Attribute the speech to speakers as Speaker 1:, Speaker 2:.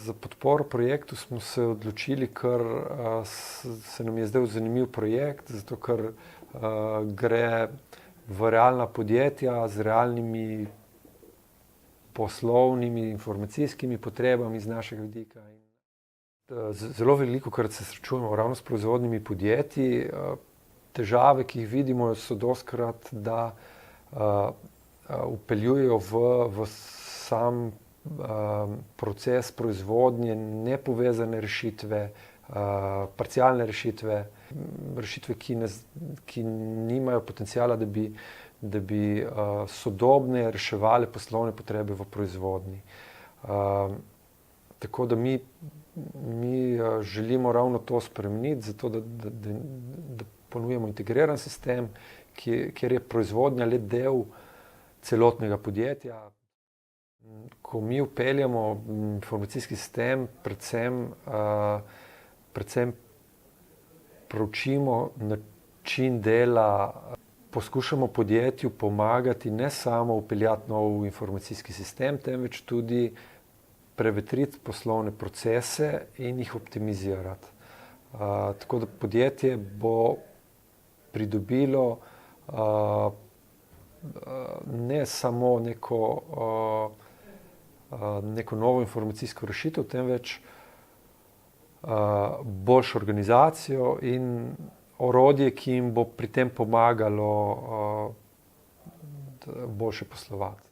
Speaker 1: Za podporo projektu smo se odločili, ker se nam je zdel zanimiv projekt, zato ker gre v realna podjetja z realnimi poslovnimi, informacijskimi potrebami z našega vidika. Zelo velikokrat se srečujemo ravno s proizvodnimi podjetji. Težave, ki jih vidimo, so dostikrat, da vpeljujejo v sam proces proizvodnje nepovezane rešitve, parcialne rešitve, ki nimajo potenciala, da bi sodobne reševali poslovne potrebe v proizvodnji. Tako da mi želimo ravno to spremeniti, zato da ponujemo integriran sistem, kjer je proizvodnja le del celotnega podjetja. Ko mi vpeljamo informacijski sistem, predvsem proučimo način dela, poskušamo podjetju pomagati ne samo vpeljati nov informacijski sistem, temveč tudi prevetriti poslovne procese in jih optimizirati. Tako da podjetje bo pridobilo ne samo neko novo informacijsko rešitev, temveč boljšo organizacijo in orodje, ki jim bo pri tem pomagalo boljše poslovati.